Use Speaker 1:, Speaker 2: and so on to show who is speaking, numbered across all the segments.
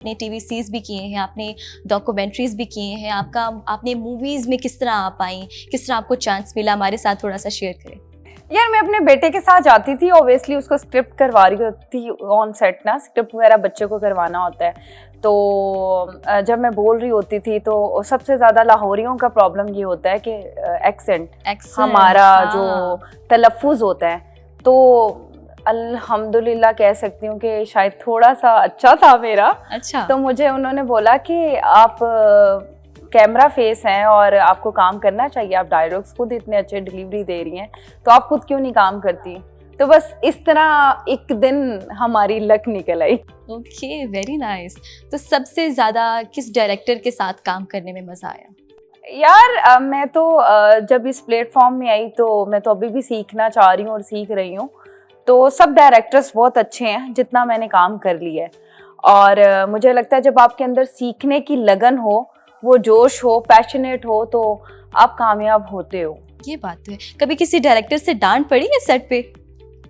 Speaker 1: आपने TV series भी किए हैं, आपने डॉक्यूमेंट्रीज भी किए हैं, आपने मूवीज में किस तरह आप आई, किस तरह आपको चांस मिला, हमारे साथ थोड़ा सा शेयर करें।
Speaker 2: यार मैं अपने बेटे के साथ जाती थी, ऑब्वियसली उसको स्क्रिप्ट करवा रही होती ऑन सेट ना, स्क्रिप्ट वगैरह बच्चे को करवाना होता है। तो जब मैं बोल रही होती थी तो सबसे ज़्यादा लाहौरियों का प्रॉब्लम ये होता है कि एक्सेंट हमारा जो तलफ़ुज़ होता है, तो अल्हम्दुलिल्लाह कह सकती हूँ कि शायद थोड़ा सा अच्छा था मेरा।
Speaker 1: अच्छा।
Speaker 2: तो मुझे उन्होंने बोला कि आप कैमरा फेस हैं और आपको काम करना चाहिए, आप डायलॉग्स खुद इतने अच्छे डिलीवरी दे रही हैं, तो आप खुद क्यों नहीं काम करती। तो बस इस तरह एक दिन हमारी लक निकल आई।
Speaker 1: Okay, very nice. तो सबसे ज़्यादा किस डायरेक्टर के साथ काम करने में मज़ा आया?
Speaker 2: यार मैं तो जब इस प्लेटफॉर्म में आई तो मैं तो अभी भी सीखना चाह रही हूँ और सीख रही हूँ। तो सब डायरेक्टर्स बहुत अच्छे हैं जितना मैंने काम कर लिया है, और मुझे लगता है जब आपके अंदर सीखने की लगन हो, वो जोश हो, पैशनेट हो, तो आप कामयाब होते हो।
Speaker 1: ये बात तो है। कभी किसी डायरेक्टर से डांट पड़ी है सेट पे?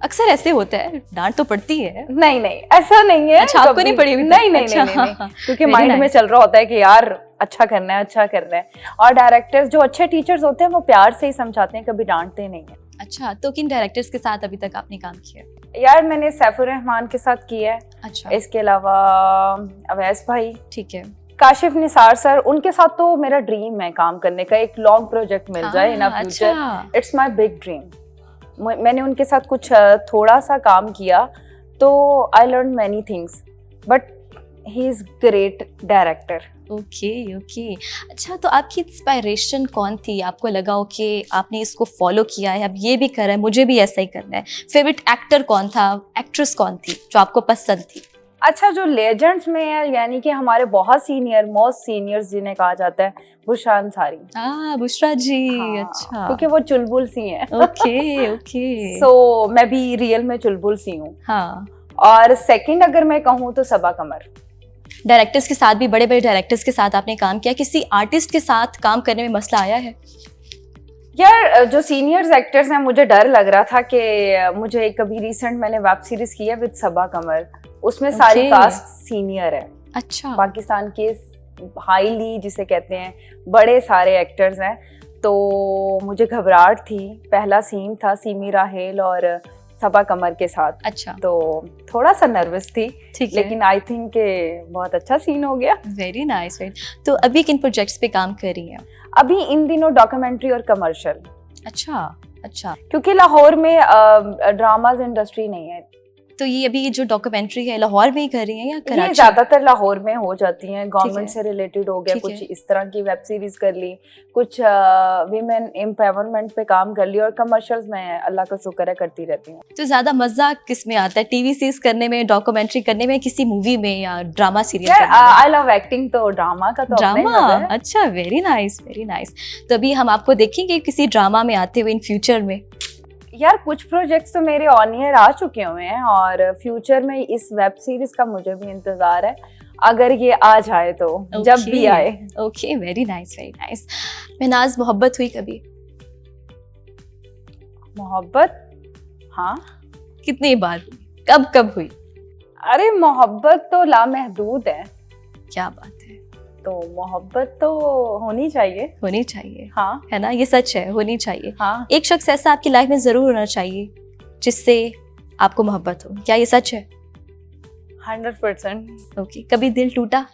Speaker 1: अक्सर ऐसे होता है, डांट तो पड़ती है।
Speaker 2: नहीं ऐसा नहीं है।
Speaker 1: अच्छा, आपको नहीं पड़ी?
Speaker 2: नहीं,
Speaker 1: अच्छा,
Speaker 2: नहीं, क्योंकि माइंड में चल रहा होता है कि यार अच्छा करना है। और डायरेक्टर्स जो अच्छे टीचर्स होते हैं वो प्यार से ही समझाते हैं, कभी डांटते नहीं है।
Speaker 1: अच्छा, तो किन डायरेक्टर्स के साथ अभी तक आपने काम किया?
Speaker 2: यार मैंने सैफुर रहमान के साथ किया है।
Speaker 1: अच्छा।
Speaker 2: इसके अलावा अवैस भाई,
Speaker 1: ठीक है,
Speaker 2: काशिफ निसार सर, उनके साथ तो मेरा ड्रीम है काम करने का, एक लॉन्ग प्रोजेक्ट मिल जाए in a future, it's my big dream. मैंने उनके साथ कुछ थोड़ा सा काम किया तो I learn many things, but he is great director.
Speaker 1: Okay. अच्छा, तो आपकी इंस्पायरेशन कौन थी? आपको लगा हो कि आपने इसको फॉलो किया है, अब ये भी कर रहा है, मुझे भी ऐसा ही करना है। फेवरेट एक्टर कौन था, एक्ट्रेस कौन थी जो आपको पसंद थी?
Speaker 2: अच्छा, जो लेजेंड्स में है, यानी कि हमारे बहुत सीनियर, मोस्ट सीनियर्स जिन्हें कहा जाता है, बुशरा अंसारी।
Speaker 1: बुशरा जी।
Speaker 2: हाँ,
Speaker 1: अच्छा,
Speaker 2: क्योंकि वो चुलबुल सी हैं।
Speaker 1: ओके।
Speaker 2: सो मैं भी रियल में चुलबुल सी हूँ।
Speaker 1: हाँ।
Speaker 2: और सेकंड अगर मैं कहूँ तो सबा कमर।
Speaker 1: डायरेक्टर्स के साथ भी, बड़े बड़े डायरेक्टर्स के साथ आपने काम किया, किसी आर्टिस्ट के साथ काम करने में मसला आया है?
Speaker 2: यार जो सीनियर्स एक्टर्स हैं, मुझे डर लग रहा था कि मुझे कभी रिसेंट मैंने वेब सीरीज की है विद सबा कमर, उसमें सारी कास्ट सीनियर है। अच्छा। पाकिस्तान के हाईली जिसे कहते हैं बड़े सारे एक्टर्स हैं, तो मुझे घबराहट थी। पहला सीन था सीमी राहेल और सबा कमर के साथ। अच्छा। तो थोड़ा सा नर्वस थी, लेकिन आई थिंक के बहुत अच्छा सीन हो गया।
Speaker 1: Very nice. तो अभी किन प्रोजेक्ट्स पे काम कर रही हैं?
Speaker 2: अभी इन दिनों डॉक्यूमेंट्री और कमर्शियल।
Speaker 1: अच्छा।
Speaker 2: क्योंकि लाहौर में ड्रामाज इंडस्ट्री नहीं है,
Speaker 1: तो ये अभी जो डॉक्यूमेंट्री है लाहौर में ही कर रही हैं या कराची?
Speaker 2: ये ज्यादातर लाहौर में हो जाती हैं, गवर्नमेंट से रिलेटेड हो गया, कुछ इस तरह की वेब सीरीज कर ली, कुछ वीमेन एम्पावरमेंट पे काम कर ली, और कमर्शियल्स में अल्लाह का शुक्र है करती रहती हूँ।
Speaker 1: तो ज्यादा मजा किस में आता है, टीवी सीरीज करने में, डॉक्यूमेंट्री करने में, किसी मूवी में या drama serial?
Speaker 2: I love acting, तो ड्रामा का तो
Speaker 1: ड्रामा। अच्छा, वेरी नाइस। तो अभी हम आपको देखेंगे किसी ड्रामा में आते हुए इन फ्यूचर में?
Speaker 2: यार कुछ प्रोजेक्ट्स तो मेरे ऑन ईयर आ चुके हुए हैं, और फ्यूचर में इस वेब सीरीज का मुझे भी इंतजार है, अगर ये आ जाए तो। जब भी आए।
Speaker 1: Okay, very nice. महनाज, मोहब्बत हुई कभी?
Speaker 2: मोहब्बत? हाँ।
Speaker 1: कितनी बार हुई? कब हुई?
Speaker 2: अरे मोहब्बत तो लामहदूद है।
Speaker 1: क्या बात है।
Speaker 2: तो मोहब्बत तो होनी चाहिए। हाँ, है ना,
Speaker 1: ये सच है, होनी चाहिए।
Speaker 2: हाँ।
Speaker 1: एक शख्स ऐसा आपकी लाइफ में जरूर होना चाहिए जिससे आपको मोहब्बत हो, क्या ये सच है?
Speaker 2: 100%।
Speaker 1: ओके। कभी दिल टूटा?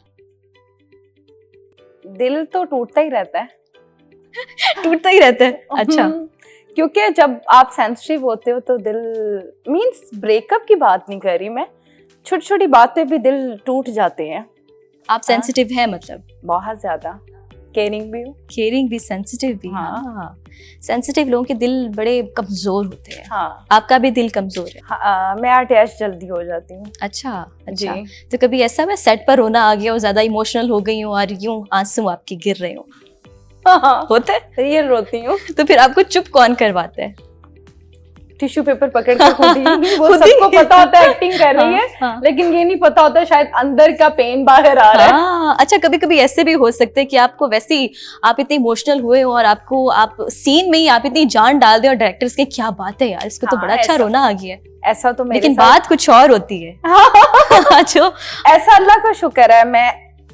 Speaker 2: दिल तो टूटता ही रहता है।
Speaker 1: टूटता ही रहता है। अच्छा।
Speaker 2: क्योंकि जब आप सेंसिटिव होते हो तो दिल, मींस ब्रेकअप की बात नहीं कर रही मैं, छोटी छोटी बातें भी दिल टूट जाते हैं।
Speaker 1: आप सेंसिटिव हैं मतलब?
Speaker 2: बहुत ज्यादा। केयरिंग भी हूँ।
Speaker 1: केयरिंग भी, सेंसिटिव भी। हाँ। सेंसिटिव लोगों के दिल बड़े कमजोर होते हैं।
Speaker 2: हाँ।
Speaker 1: आपका भी दिल कमजोर है?
Speaker 2: हाँ, मैं अटैच जल्दी हो जाती हूँ।
Speaker 1: अच्छा। तो कभी ऐसा मैं सेट पर रोना आ गया हो, ज्यादा इमोशनल हो गई हूँ और यूं आंसू आपके गिर रहे हो?
Speaker 2: हाँ,
Speaker 1: होता है?
Speaker 2: रियल रोती हूँ।
Speaker 1: तो फिर आपको चुप कौन करवाता है?
Speaker 2: टिश्यू पेपर पकड़ के खुद ही वो सबको पता होता है एक्टिंग कर रही है, लेकिन ये नहीं पता होता शायद अंदर का पेन बाहर आ रहा है।
Speaker 1: अच्छा, कभी कभी ऐसे भी हो सकते हैं कि आपको वैसे ही आप इतने इमोशनल हुए हो और आपको आप सीन में ही आप इतनी जान डाल दे और डायरेक्टर्स के क्या बात है यार, इसको तो बड़ा अच्छा रोना आ गया है,
Speaker 2: ऐसा तो
Speaker 1: लेकिन बात कुछ और होती है। जो
Speaker 2: ऐसा अल्लाह का शुक्र है, मैं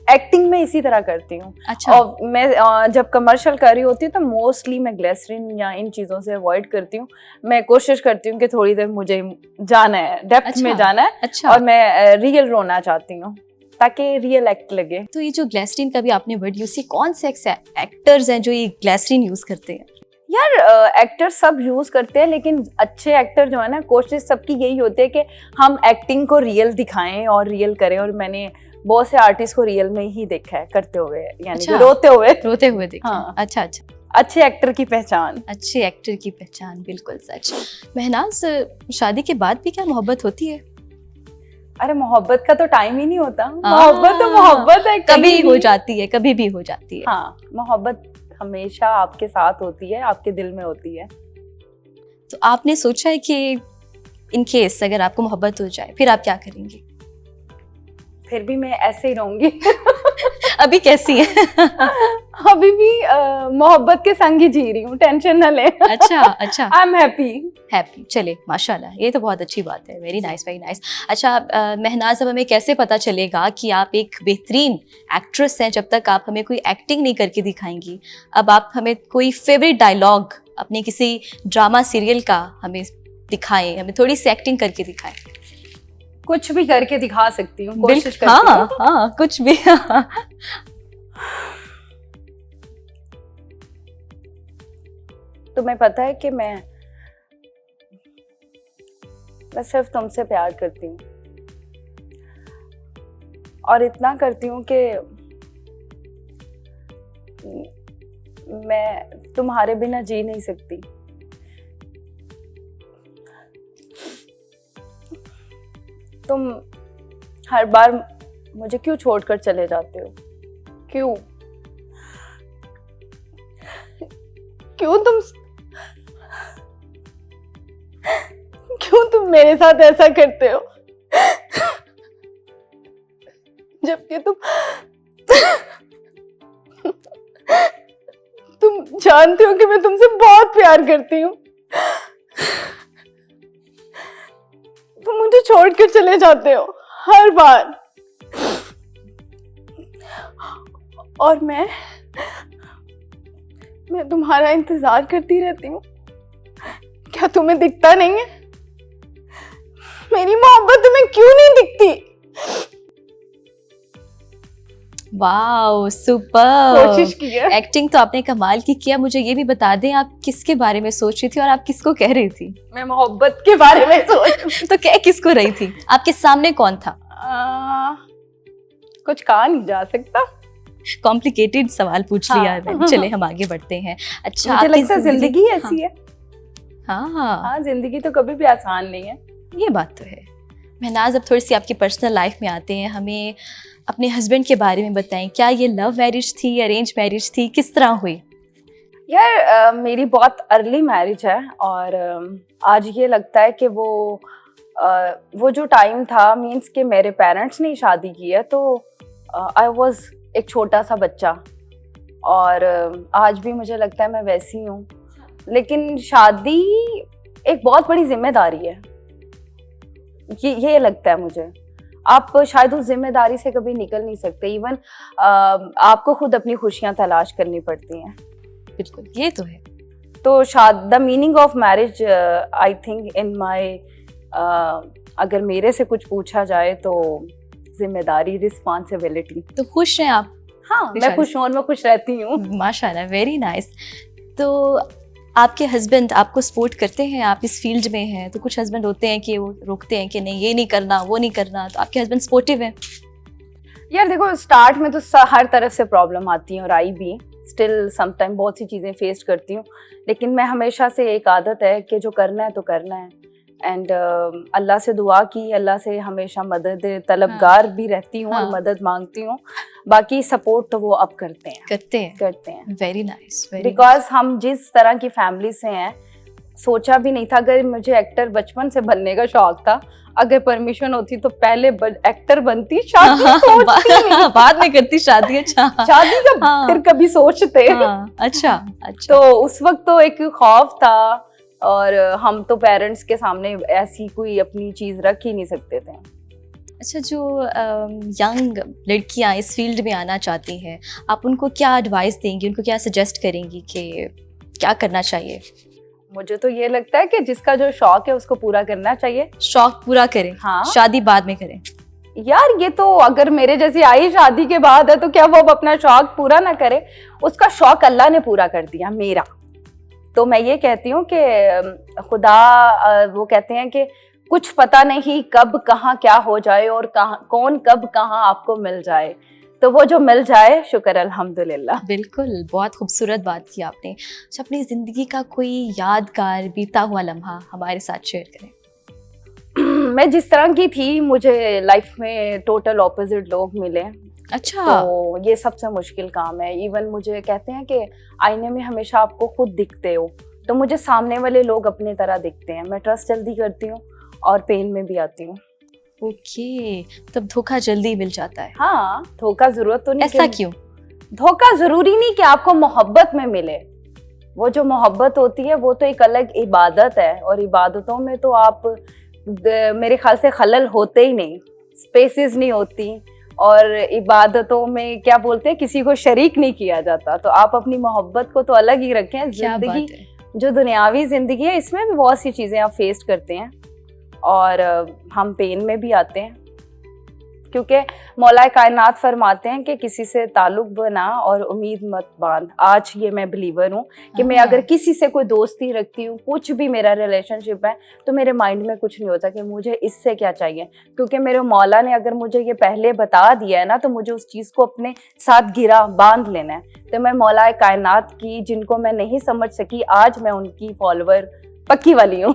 Speaker 2: एक्टिंग में इसी तरह करती हूँ।
Speaker 1: अच्छा।
Speaker 2: और मैं जब कमर्शियल कर रही होती हूँ तो मोस्टली मैं ग्लिसरीन या इन चीज़ों से अवॉइड करती हूँ। मैं कोशिश करती हूँ कि थोड़ी देर मुझे जाना है, डेप्थ में जाना है।
Speaker 1: अच्छा।
Speaker 2: और मैं रियल रोना चाहती हूँ ताकि रियल एक्ट लगे।
Speaker 1: तो ये जो ग्लिसरीन का भी आपने वर्ड यूज किया, कौन से एक्टर्स हैं जो ये ग्लिसरीन यूज करते हैं?
Speaker 2: यार एक्टर सब यूज करते हैं, लेकिन अच्छे एक्टर जो है ना, कोशिश सबकी यही होती है कि हम एक्टिंग को रियल दिखाएं और रियल करें। और मैंने बहुत से आर्टिस्ट को रियल में ही देखा है करते हुए, यानी
Speaker 1: अच्छा,
Speaker 2: रोते हुए
Speaker 1: देखा।
Speaker 2: हाँ।
Speaker 1: अच्छा अच्छा,
Speaker 2: अच्छे एक्टर की पहचान,
Speaker 1: अच्छे एक्टर की पहचान, बिल्कुल सच। महनाज, शादी के बाद भी क्या मोहब्बत होती है?
Speaker 2: अरे मोहब्बत का तो टाइम ही नहीं होता, मोहब्बत तो मोहब्बत है,
Speaker 1: कभी हो जाती है, कभी भी हो जाती है।
Speaker 2: हाँ, मोहब्बत हमेशा आपके साथ होती है, आपके दिल में होती है।
Speaker 1: तो आपने सोचा है कि इन केस अगर आपको मोहब्बत हो जाए फिर आप क्या करेंगी?
Speaker 2: फिर भी मैं ऐसे ही रहूंगी।
Speaker 1: अभी कैसी है?
Speaker 2: अभी भी मोहब्बत के संग ही जी रही हूँ, टेंशन न ले।
Speaker 1: अच्छा अच्छा,
Speaker 2: आई एम हैप्पी।
Speaker 1: चले, माशाल्लाह, ये तो बहुत अच्छी बात है। Very nice, very nice. अच्छा महनाज, अब हमें कैसे पता चलेगा कि आप एक बेहतरीन एक्ट्रेस हैं जब तक आप हमें कोई एक्टिंग नहीं करके दिखाएंगी? अब आप हमें कोई फेवरेट डायलॉग अपने किसी ड्रामा सीरियल का हमें दिखाएं, हमें थोड़ी सी एक्टिंग करके दिखाएं।
Speaker 2: कुछ भी करके दिखा सकती हूँ, कोशिश करती
Speaker 1: हूँ। हाँ, कुछ भी।
Speaker 2: तुम्हें पता है कि मैं सिर्फ तुमसे प्यार करती हूँ, और इतना करती हूँ कि मैं तुम्हारे बिना जी नहीं सकती। तुम हर बार मुझे क्यों छोड़कर चले जाते हो? क्यों तुम मेरे साथ ऐसा करते हो, जबकि तुम जानते हो कि मैं तुमसे बहुत प्यार करती हूँ। तुम मुझे छोड़कर चले जाते हो हर बार, और मैं तुम्हारा इंतजार करती रहती हूँ। क्या तुम्हें दिखता नहीं है? मेरी मोहब्बत तुम्हें क्यों नहीं दिखती?
Speaker 1: Wow, super.
Speaker 2: कोशिश की है।
Speaker 1: एक्टिंग तो आपने कमाल की किया। मुझे ये भी बता दें, आप किसके बारे में सोच रही थी और आप किसको कह रही थी?
Speaker 2: मैं मोहब्बत के बारे में सोच
Speaker 1: तो कह किसको रही थी? आपके सामने कौन था?
Speaker 2: कुछ कहा नहीं जा सकता।
Speaker 1: कॉम्प्लिकेटेड सवाल पूछ लिया है मैंने। चले हम आगे बढ़ते हैं। अच्छा,
Speaker 2: मुझे लगता है जिंदगी ऐसी है।
Speaker 1: हाँ,
Speaker 2: जिंदगी तो कभी भी आसान नहीं है।
Speaker 1: ये बात तो है। महनाज, अब थोड़ी सी आपकी पर्सनल लाइफ में आते हैं। हमें अपने हस्बैंड के बारे में बताएं। क्या ये लव मैरिज थी, अरेंज मैरिज थी, किस तरह हुई?
Speaker 2: यार मेरी बहुत अर्ली मैरिज है, और आज ये लगता है कि वो जो टाइम था, मीन्स कि मेरे पेरेंट्स ने शादी की है, तो आई वॉज एक छोटा सा बच्चा, और आज भी मुझे लगता है मैं वैसी हूँ। लेकिन शादी एक बहुत बड़ी जिम्मेदारी है, ये लगता है मुझे। आप शायद उस जिम्मेदारी से कभी निकल नहीं सकते। इवन आपको खुद अपनी खुशियाँ तलाश करनी पड़ती हैं।
Speaker 1: बिल्कुल, ये तो है।
Speaker 2: तो the meaning of marriage, I think in my, अगर मेरे से कुछ पूछा जाए तो जिम्मेदारी, रिस्पॉन्सिबिलिटी।
Speaker 1: तो खुश हैं आप?
Speaker 2: हाँ, मैं खुश हूँ और मैं खुश रहती हूँ।
Speaker 1: माशाल्लाह, वेरी नाइस। तो आपके हस्बैंड आपको सपोर्ट करते हैं? आप इस फील्ड में हैं, तो कुछ हस्बैंड होते हैं कि वो रोकते हैं कि नहीं, ये नहीं करना, वो नहीं करना। तो आपके हस्बैंड सपोर्टिव हैं? यार
Speaker 2: देखो, स्टार्ट में तो हर तरफ से प्रॉब्लम आती है, और आई भी स्टिल समटाइम बहुत सी चीज़ें फेस करती हूँ। लेकिन मैं हमेशा से एक आदत है कि जो करना है तो करना है, एंड अल्लाह से दुआ की, अल्लाह से हमेशा मदद तलबगार भी रहती हूँ और मदद मांगती हूँ। बाकी सपोर्ट तो वो अब करते हैं।
Speaker 1: Very nice.
Speaker 2: बिकॉज हम जिस तरह की फैमिली से हैं, सोचा भी नहीं था। अगर मुझे एक्टर बचपन से बनने का शौक था, अगर परमिशन होती तो पहले एक्टर बनती, शादी सोचती नहीं।
Speaker 1: बाद में करती शादी। अच्छा,
Speaker 2: शादी का फिर कभी सोचते।
Speaker 1: अच्छा।
Speaker 2: तो उस वक्त तो एक खौफ था, और हम तो पेरेंट्स के सामने ऐसी कोई अपनी चीज रख ही नहीं सकते थे।
Speaker 1: अच्छा, जो यंग लड़कियां इस फील्ड में आना चाहती हैं, आप उनको क्या एडवाइस देंगी, उनको क्या सजेस्ट करेंगी कि क्या करना चाहिए?
Speaker 2: मुझे तो ये लगता है कि जिसका जो शौक है उसको पूरा करना चाहिए।
Speaker 1: शौक पूरा करें,
Speaker 2: हाँ,
Speaker 1: शादी बाद में करें।
Speaker 2: यार ये तो अगर मेरे जैसी आई शादी के बाद है तो क्या वो अपना शौक पूरा ना करे? उसका शौक अल्लाह ने पूरा कर दिया, मेरा तो मैं ये कहती हूँ कि खुदा वो कहते हैं कि कुछ पता नहीं कब कहाँ क्या हो जाए और कौन कब कहाँ आपको मिल जाए, तो वो जो मिल जाए शुक्र अल्हम्दुलिल्लाह।
Speaker 1: बिल्कुल, बहुत खूबसूरत बात की आपने। अच्छा, अपनी ज़िंदगी का कोई यादगार बीता हुआ लम्हा हमारे साथ शेयर करें।
Speaker 2: मैं जिस तरह की थी, मुझे लाइफ में टोटल ऑपोजिट लोग मिले।
Speaker 1: अच्छा,
Speaker 2: तो ये सबसे मुश्किल काम है। इवन मुझे कहते हैं कि आईने में हमेशा आपको खुद दिखते हो, तो मुझे सामने वाले लोग अपनी तरह दिखते हैं। मैं ट्रस्ट जल्दी करती हूँ और पेन में भी आती हूँ।
Speaker 1: ओके, तब धोखा जल्दी मिल जाता है।
Speaker 2: हाँ, धोखा जरूरत तो नहीं।
Speaker 1: ऐसा क्यों?
Speaker 2: धोखा जरूरी नहीं कि आपको मोहब्बत में मिले। वो जो मोहब्बत होती है वो तो एक अलग इबादत है, और इबादतों में तो आप मेरे ख्याल से खलल होते ही नहीं, स्पेसेस नहीं होती, और इबादतों में क्या बोलते हैं, किसी को शरीक नहीं किया जाता। तो आप अपनी मोहब्बत को तो अलग ही रखें। जिंदगी जो दुनियावी जिंदगी है, इसमें भी बहुत सी चीजें आप फेस करते हैं, और हम पेन में भी आते हैं, क्योंकि मौलाए कायनात फरमाते हैं कि किसी से ताल्लुक बना और उम्मीद मत बांध। आज ये मैं बिलीवर हूँ कि मैं अगर किसी से कोई दोस्ती रखती हूँ, कुछ भी मेरा रिलेशनशिप है, तो मेरे माइंड में कुछ नहीं होता कि मुझे इससे क्या चाहिए, क्योंकि मेरे मौला ने अगर मुझे ये पहले बता दिया है ना, तो मुझे उस चीज़ को अपने साथ गिरा बांध लेना है। तो मैं मौलाए कायनात की, जिनको मैं नहीं समझ सकी, आज मैं उनकी फॉलोअर पक्की वाली हूँ।